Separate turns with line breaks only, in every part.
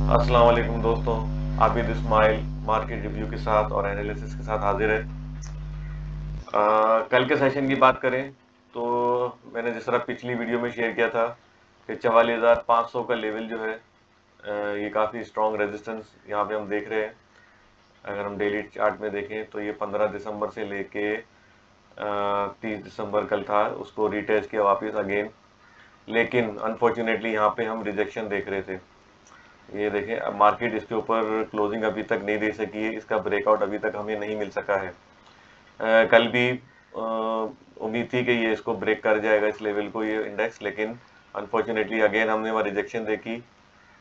अस्सलाम वालेकुम दोस्तों। आबिद इस्माइल मार्केट रिव्यू के साथ और एनालिसिस के साथ हाजिर है। कल के सेशन की बात करें तो मैंने जिस तरह पिछली वीडियो में शेयर किया था कि 44,500 का लेवल जो है, ये काफ़ी स्ट्रॉन्ग रेजिस्टेंस यहाँ पे हम देख रहे हैं। अगर हम डेली चार्ट में देखें तो ये 15 दिसंबर से लेके 30 दिसंबर कल था, उसको रिटेस्ट किया वापस अगेन। लेकिन अनफॉर्चुनेटली यहाँ पे हम रिजेक्शन देख रहे थे। ये देखें, अब मार्केट इसके ऊपर क्लोजिंग अभी तक नहीं दे सकी है, इसका ब्रेकआउट अभी तक हमें नहीं मिल सका है। कल भी उम्मीद थी कि ये इसको ब्रेक कर जाएगा इस लेवल को, ये इंडेक्स, लेकिन अनफॉर्चुनेटली अगेन हमने वहाँ रिजेक्शन देखी।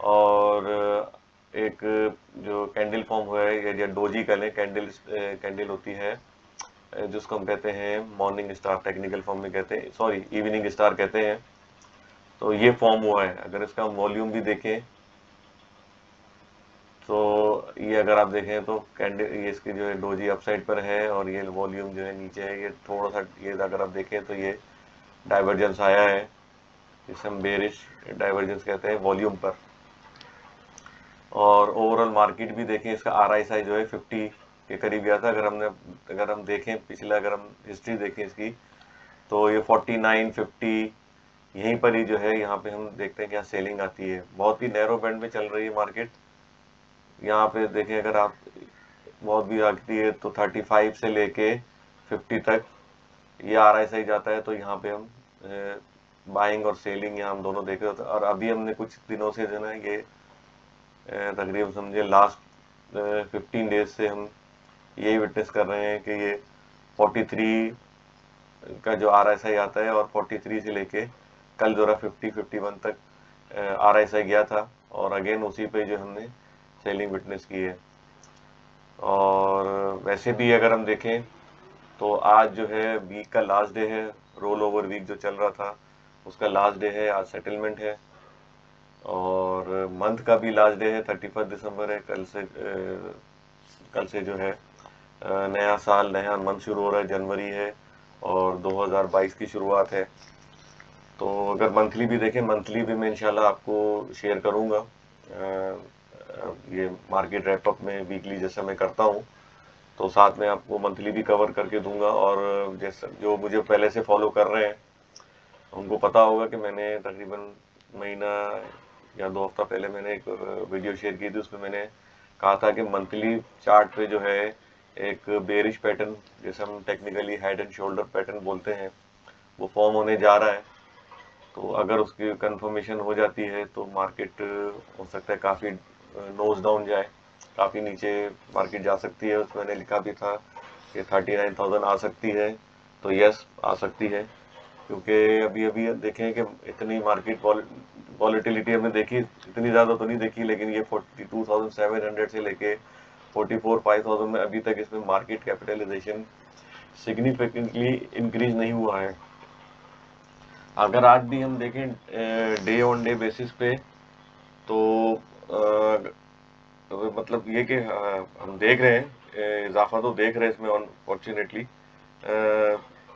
और एक जो कैंडल फॉर्म हुआ है या डोजी कल कैंडल कैंडल होती है, जिसको हम कहते हैं मॉर्निंग स्टार, टेक्निकल फॉर्म में कहते हैं, सॉरी इवनिंग स्टार कहते हैं। तो ये फॉर्म हुआ है। अगर इसका हम वॉल्यूम भी देखें तो ये अगर आप देखें तो कैंडल, ये इसकी जो है डोजी अपसाइड पर है और ये वॉल्यूम जो है नीचे है। ये थोड़ा सा, ये अगर आप देखें तो ये डाइवर्जेंस आया है, जिसे हम बेरिश डाइवर्जेंस कहते हैं वॉल्यूम पर। और ओवरऑल मार्केट भी देखें, इसका RSI जो है 50 के करीब गया था। अगर हम देखें पिछला, अगर हम हिस्ट्री देखें इसकी, तो ये 49 50 यहीं पर ही जो है, यहाँ पे हम देखते हैं कि यहाँ सेलिंग आती है। बहुत ही नैरो बैंड में चल रही है मार्केट। यहाँ पे देखें, अगर आप बहुत भी आती है तो 35 से लेके 50 तक ये RSI जाता है। तो यहाँ पे हम बाइंग और सेलिंग यहाँ हम दोनों देख रहे होते हैं। और अभी हमने कुछ दिनों से जो है ना, ये तकरीबन समझे लास्ट 15 डेज से हम यही विटनेस कर रहे हैं कि ये 43 का जो RSI आता है, और 43 से लेके कल जो रहा 50-51 तक RSI गया था, और अगेन उसी पे जो हमने सेलिंग विटनेस की है। और वैसे भी अगर हम देखें तो आज जो है वीक का लास्ट डे है, रोल ओवर वीक जो चल रहा था उसका लास्ट डे है, आज सेटलमेंट है। और मंथ का भी लास्ट डे है, 31 दिसंबर है। कल से जो है नया साल, नया मंथ शुरू हो रहा है, जनवरी है और 2022 की शुरुआत है। तो अगर मंथली भी देखें, मंथली भी मैं इंशाल्लाह आपको शेयर करूंगा। ये मार्केट रैपअप में वीकली जैसा मैं करता हूँ, तो साथ में आपको मंथली भी कवर करके दूंगा। और जैसा जो मुझे पहले से फॉलो कर रहे हैं उनको पता होगा कि मैंने तकरीबन महीना या 2 हफ्ता पहले मैंने एक वीडियो शेयर की थी। उसमें मैंने कहा था कि मंथली चार्ट पे जो है एक बेरिश पैटर्न, जैसे हम technically head and shoulder pattern बोलते हैं, वो फॉर्म होने जा रहा है। तो अगर उसकी कंफर्मेशन हो जाती है तो मार्केट हो सकता है काफ़ी नोज डाउन जाए, काफ़ी नीचे मार्केट जा सकती है। उसमें मैंने लिखा भी था कि 39,000 आ सकती है। तो यस, आ सकती है, क्योंकि अभी अभी देखें कि इतनी मार्केट वॉलेटिलिटी हमने देखी, इतनी ज़्यादा तो नहीं देखी, लेकिन ये 42,700 से लेके 44,500 में अभी तक इसमें मार्केट कैपिटलाइजेशन सिग्निफिकेंटली इंक्रीज नहीं हुआ है। अगर आज भी हम देखें डे ऑन डे बेसिस पे, तो मतलब ये कि हम देख रहे हैं इजाफा तो देख रहे हैं इसमें अनफॉर्चुनेटली।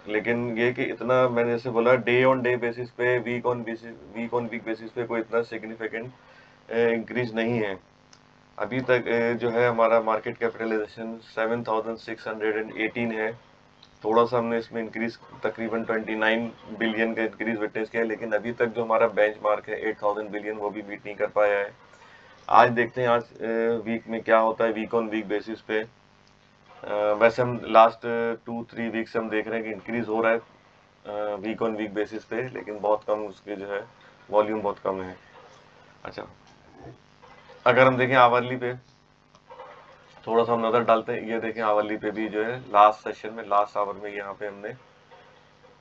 लेकिन ये कि इतना, मैंने जैसे बोला, डे ऑन डे बेसिस पे, वीक ऑन वीक बेसिस पे कोई इतना सिग्निफिकेंट इंक्रीज नहीं है। अभी तक जो है हमारा मार्केट कैपिटलाइजेशन 7,618 है। थोड़ा सा हमने इसमें इंक्रीज, तकरीबन 29 बिलियन का इंक्रीज विटनेस किया है, लेकिन अभी तक जो हमारा बेंच मार्क है 8,000 बिलियन, वो भी मीट नहीं कर पाया है। आज देखते हैं, आज वीक में क्या होता है वीक ऑन वीक बेसिस पे। वैसे हम लास्ट 2-3 वीक से हम देख रहे हैं कि इंक्रीज हो रहा है वीक ऑन वीक बेसिस पे, लेकिन बहुत कम उसके जो है वॉल्यूम बहुत कम है। अच्छा, अगर हम देखें आवरली पे, थोड़ा सा हम नज़र डालते हैं। ये देखें आवरली पे भी जो है लास्ट सेशन में, लास्ट आवर में यहाँ पे हमने,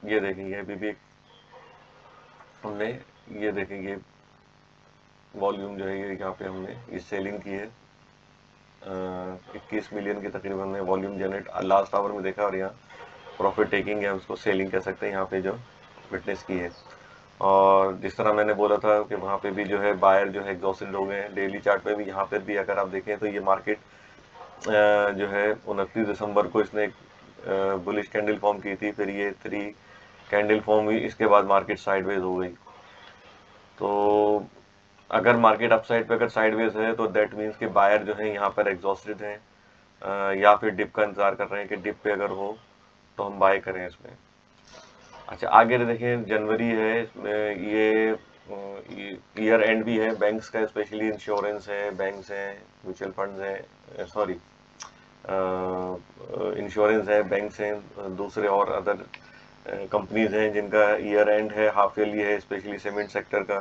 ये देखेंगे अभी भी हमने, ये देखेंगे वॉल्यूम जो है ये यहाँ पे हमने ये सेलिंग की है। 21 मिलियन की तकरीबन हमने वॉल्यूम जनरेट लास्ट आवर में देखा। और यहाँ प्रॉफिट टेकिंग है, उसको सेलिंग कह सकते हैं, यहाँ पे जो विटनेस की है। और जिस तरह मैंने बोला था कि वहाँ पे भी जो है बायर जो है एग्जॉस्टेड हो गए हैं, डेली चार्ट पे भी, यहाँ पर भी अगर आप देखें तो ये मार्केट जो है 29 दिसंबर को इसने एक बुलिश कैंडल फॉर्म की थी, फिर ये 3 कैंडल फॉर्म हुई, इसके बाद मार्केट साइडवेज हो गई। तो अगर मार्केट अपसाइड पे अगर साइडवेज है तो दैट मीन्स कि बायर जो है यहाँ पर एग्जॉस्टेड हैं, या फिर डिप का इंतजार कर रहे हैं कि डिप पे अगर हो तो हम बाय करें इसमें। अच्छा, आगे देखें, जनवरी है, इसमें ये ईयर एंड भी है बैंक्स का, स्पेशली इंश्योरेंस है, बैंक्स हैं, म्यूचुअल फंड्स हैं, सॉरी इंश्योरेंस है, बैंक्स हैं, दूसरे और अदर कंपनीज हैं जिनका ईयर एंड है, हाफ ईयरली है, स्पेशली सीमेंट सेक्टर का।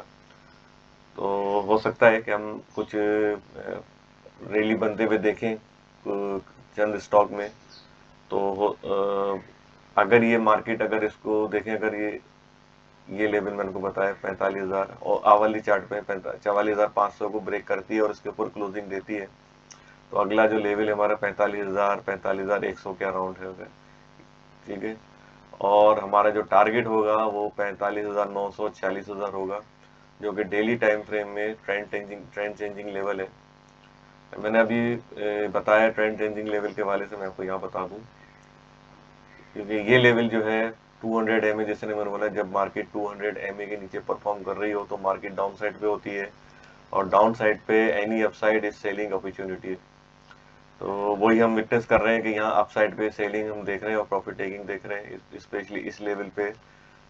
तो हो सकता है कि हम कुछ रैली बनते हुए देखें चंद स्टॉक में। तो अगर ये मार्केट, अगर इसको देखें, अगर ये लेवल मैंने को बताया 45,000 और आवली चार्ट पे 44,500 को ब्रेक करती है और इसके ऊपर क्लोजिंग देती है, तो अगला जो लेवल है हमारा 45,000 45,100 के अराउंड है उधर, ठीक है। और हमारा जो टारगेट होगा वो 45,900 46,000 होगा, जो कि डेली टाइम फ्रेम में ट्रेंड चेंजिंग लेवल है। मैंने अभी बताया ट्रेंड चेंजिंग लेवल के वाले से, मैं आपको यहाँ बता दूं, क्योंकि ये लेवल जो है 200 एमए, जैसे मैंने बोला, जब मार्केट 200 एमए के नीचे परफॉर्म कर रही हो तो मार्केट डाउन साइड पे होती है, और डाउन साइड पे any upside is selling opportunity. तो वही हम विटनेस कर रहे हैं कि यहाँ अपसाइड पे सेलिंग हम देख रहे हैं और प्रॉफिट टेकिंग देख रहे हैं, स्पेशली इस लेवल पे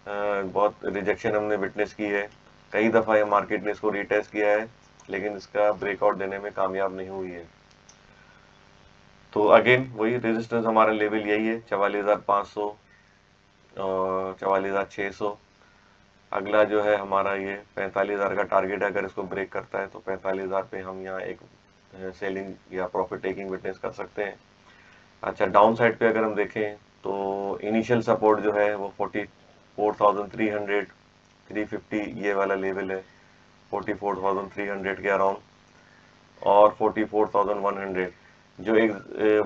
बहुत रिजेक्शन हमने विटनेस की है। कई दफ़ा ये मार्केट ने इसको रीटेस्ट किया है, लेकिन इसका ब्रेकआउट देने में कामयाब नहीं हुई है। तो अगेन वही रेजिस्टेंस हमारा लेवल यही है, 44,500 और 44,600। अगला जो है हमारा ये 45,000 का टारगेट है, अगर इसको ब्रेक करता है तो 45,000 पे हम यहाँ एक सेलिंग या प्रॉफिट टेकिंग विटनेस कर सकते हैं। अच्छा, डाउन साइड पे अगर हम देखें तो इनिशियल सपोर्ट जो है वो 44,300 350 ये वाला लेवल है, 44,300 के अराउंड, और 44,100 जो एक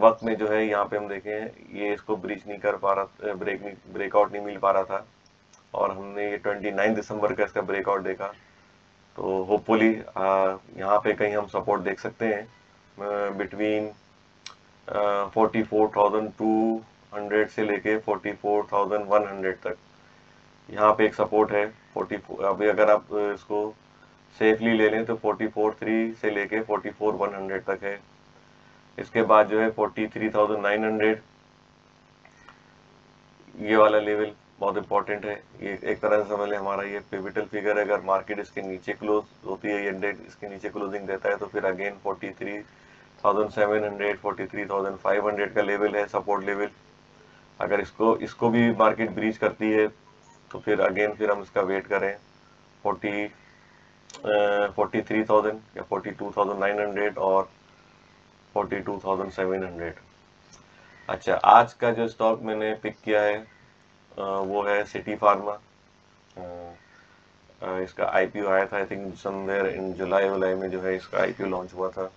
वक्त में जो है यहाँ पे हम देखें ये इसको ब्रीच नहीं कर पा रहा, ब्रेकआउट नहीं मिल पा रहा था, और हमने ये 29 दिसंबर का इसका ब्रेकआउट देखा। तो होपफुली यहाँ पे कहीं हम सपोर्ट देख सकते हैं बिटवीन 44,200 से लेके 44,100 तक। यहाँ पे एक सपोर्ट है 44। अभी अगर आप इसको सेफली ले लें तो 44,300 से लेके 44,100 तक है। इसके बाद जो है 43,900, ये वाला लेवल बहुत इंपॉर्टेंट है। ये एक तरह से समझ लें हमारा ये पिविटल फिगर है। अगर मार्केट इसके नीचे क्लोज होती है, ये इंडेक्स इसके नीचे क्लोजिंग देता है, तो फिर अगेन 43,700 43,500 का लेवल है सपोर्ट लेवल। अगर इसको भी मार्केट ब्रीच करती है तो फिर अगेन फिर हम इसका वेट करें 43,000 या 42,900 और 42,700। अच्छा, आज का जो स्टॉक मैंने पिक किया है वो है सिटी फार्मा। इसका आईपीओ आया था आई थिंक समवेयर इन जुलाई में जो है इसका आईपीओ लॉन्च हुआ था,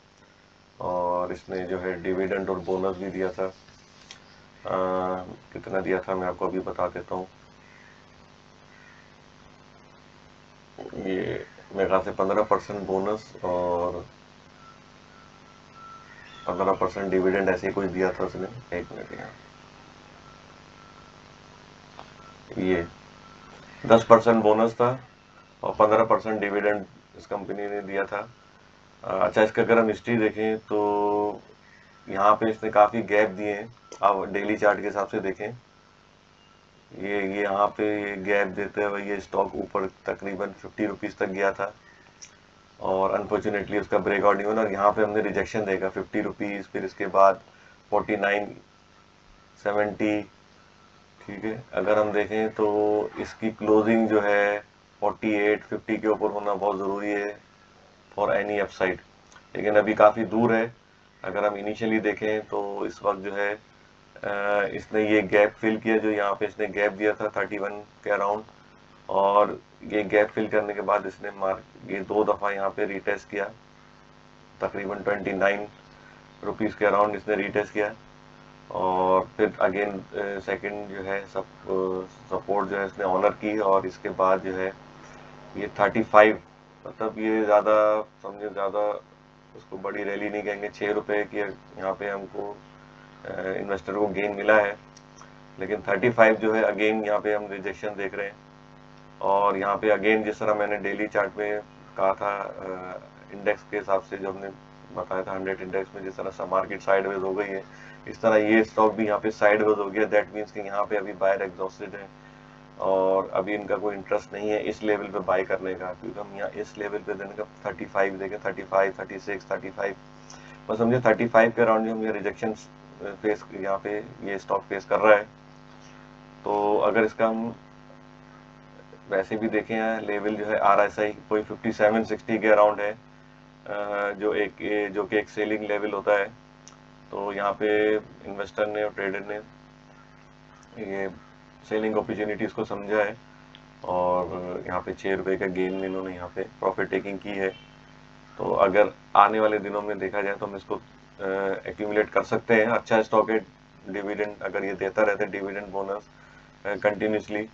और इसने जो है डिविडेंड और बोनस भी दिया था। कितना दिया था मैं आपको अभी बता देता हूँ। ये मेरे ख्याल से 15% बोनस और 15% डिविडेंड ऐसे ही कुछ दिया था उसने। एक मिनट, यहाँ ये 10% बोनस था और 15% डिविडेंड इस कंपनी ने दिया था। अच्छा, इसका अगर हम हिस्ट्री देखें तो यहाँ पे इसने काफ़ी गैप दिए हैं। आप डेली चार्ट के हिसाब से देखें, ये यहाँ पे गैप देते हुए ये स्टॉक ऊपर तकरीबन 50 रुपीज़ तक गया था, और अनफॉर्चुनेटली उसका ब्रेकआउट नहीं हुआ, और यहाँ पे हमने रिजेक्शन देखा 50 रुपीज़, फिर इसके बाद 49 70। ठीक है, अगर हम देखें तो इसकी क्लोजिंग जो है 48 50 के ऊपर होना बहुत ज़रूरी है फॉर एनी अपसाइड, लेकिन अभी काफ़ी दूर है। अगर हम इनिशियली देखें तो इस वक्त जो है इसने ये गैप फिल किया, जो यहाँ पे इसने गैप दिया था 31 के अराउंड, और ये गैप फिल करने के बाद इसने ये 2 दफ़ा यहाँ पे रीटेस्ट किया, तकरीबन 29 रुपीज़ के अराउंड इसने रीटेस्ट किया, और फिर अगेन सेकंड जो है सपोर्ट जो है इसने ऑनर की, और इसके बाद जो है ये 35, मतलब ये ज़्यादा समझे, ज़्यादा उसको बड़ी रैली नहीं कहेंगे, 6 रुपये की यहाँ पे हमको इन्वेस्टर को गेन मिला है, लेकिन 35 जो है अगेन यहाँ पे हम रिजेक्शन देख रहे हैं। और यहाँ पे अगेन जिस तरह मैंने डेली चार्ट में कहा था इंडेक्स के हिसाब से, जो हमने बताया था 100 इंडेक्स में जिस तरह मार्केट साइडवेज हो गई है, इस तरह ये स्टॉक भी यहाँ पे साइडवेज हो गया। दैट मीन्स कि यहाँ पे अभी बायर एग्जॉस्टेड है और अभी इनका कोई इंटरेस्ट नहीं है इस लेवल पे बाय करने का, क्योंकि हम यहाँ इस लेवल पे देने का 35 देखें, 35, 36, 35, बस समझे 35 के अराउंड जो हम ये रिजेक्शन फेस यहाँ पे ये स्टॉक फेस कर रहा है। तो अगर इसका हम वैसे भी देखें यहाँ लेवल जो है RSI कोई 57, 60 के अराउंड है, जो कि एक सेलिंग लेवल होता है। तो यहाँ पे इन्वेस्टर ने और ट्रेडर ने ये सेलिंग अपॉर्चुनिटीज को समझा है और यहाँ पे 6 रुपये का गेन में इन्होंने यहाँ पे प्रॉफिट टेकिंग की है। तो अगर आने वाले दिनों में देखा जाए तो हम इसको एक्यूमुलेट कर सकते हैं। अच्छा स्टॉक है, डिविडेंड अगर ये देता रहता है डिविडेंड बोनस कंटिन्यूसली,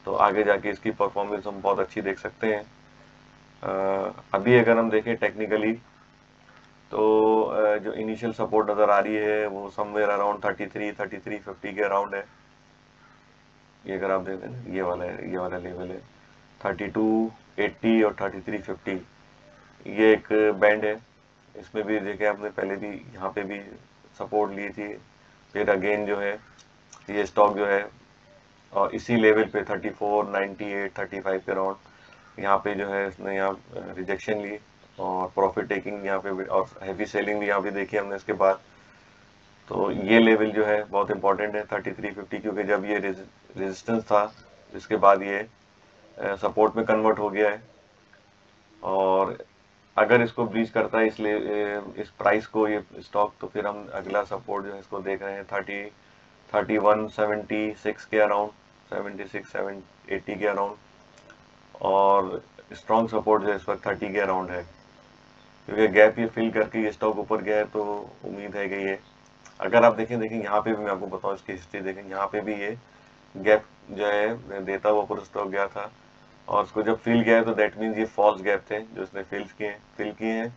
तो आगे जाके इसकी परफॉर्मेंस हम बहुत अच्छी देख सकते हैं। अभी अगर हम देखें टेक्निकली तो जो इनिशियल सपोर्ट नज़र आ रही है वो समवेयर अराउंड 33, 3350 के अराउंड है। ये अगर आप देखें ना, ये वाला लेवल है 3280 और 3350, ये एक बैंड है। इसमें भी देखे आपने पहले भी यहाँ पे भी सपोर्ट ली थी, फिर अगेन जो है ये स्टॉक जो है और इसी लेवल पे 34, 98, 35 के अराउंड यहाँ पे जो है इसने यहाँ रिजेक्शन ली और प्रॉफिट टेकिंग यहाँ पे और हैवी सेलिंग भी यहाँ पे देखी हमने इसके बाद। तो ये लेवल जो है बहुत इंपॉर्टेंट है 3350, क्योंकि जब ये रेजिस्टेंस था इसके बाद ये सपोर्ट में कन्वर्ट हो गया है और अगर इसको ब्रीच करता है इसलिए इस प्राइस को ये स्टॉक, तो फिर हम अगला सपोर्ट जो है इसको देख रहे हैं 3176 के अराउंड, 76, 780 के अराउंड, और स्ट्रॉन्ग सपोर्ट जो है इस वक्त 30 के अराउंड है। क्योंकि गैप ये फिल करके ये स्टॉक ऊपर गया है तो उम्मीद है कि ये, अगर आप देखें यहाँ पे भी मैं आपको बताऊँ इसकी हिस्ट्री देखें, यहाँ पे भी ये गैप जो है देता हुआ ऊपर स्टॉक गया था और उसको जब फिल किया है तो दैट मीन्स ये फॉल्स गैप थे जो इसने फिल किए हैं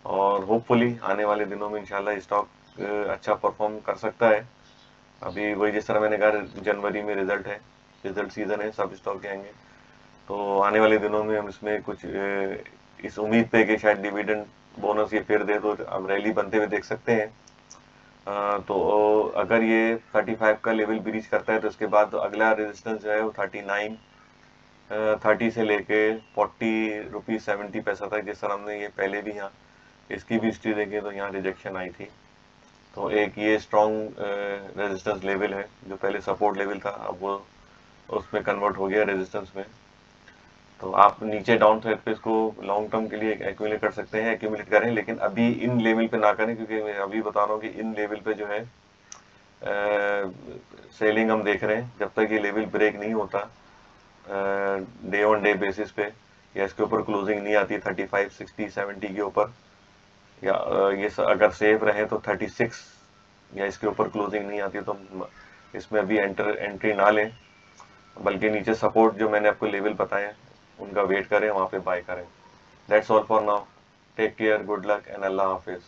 और होपफुली आने वाले दिनों में इंशाल्लाह स्टॉक अच्छा परफॉर्म कर सकता है। अभी वही जिस तरह मैंने कहा जनवरी में रिजल्ट सीजन है, सब स्टॉक के आएंगे, तो आने वाले दिनों में हम इसमें कुछ इस उम्मीद पे कि शायद डिविडेंड बोनस ये फिर दे तो हम रैली बनते हुए देख सकते हैं। तो अगर ये 35 का लेवल ब्रीच करता है तो इसके बाद अगला रेजिस्टेंस जो है वो 39, 30 से लेके 40 रुपीज़ 70 पैसा तक, जिस तरह हमने ये पहले भी यहाँ इसकी भी हिस्ट्री देखें तो यहाँ रिजेक्शन आई थी। तो एक ये स्ट्रॉन्ग रेजिस्टेंस लेवल है जो पहले सपोर्ट लेवल था, अब वो उसमें कन्वर्ट हो गया रेजिस्टेंस में। तो आप नीचे डाउन साइड पे इसको लॉन्ग टर्म के लिए एक्यूमुलेट कर सकते हैं, एक्यूमुलेट करें, लेकिन अभी इन लेवल पे ना करें, क्योंकि मैं अभी बता रहा हूँ कि इन लेवल पे जो है सेलिंग हम देख रहे हैं। जब तक ये लेवल ब्रेक नहीं होता डे ऑन डे बेसिस पे या इसके ऊपर क्लोजिंग नहीं आती 35, 60, 70 के ऊपर, या ये अगर सेफ रहे तो 36 या इसके ऊपर क्लोजिंग नहीं आती तो इसमें अभी एंट्री ना लें, बल्कि नीचे सपोर्ट जो मैंने आपको लेवल बताया उनका वेट करें, वहाँ पे बाय करें। That's all for now, take care, good luck and अल्लाह हाफिज़।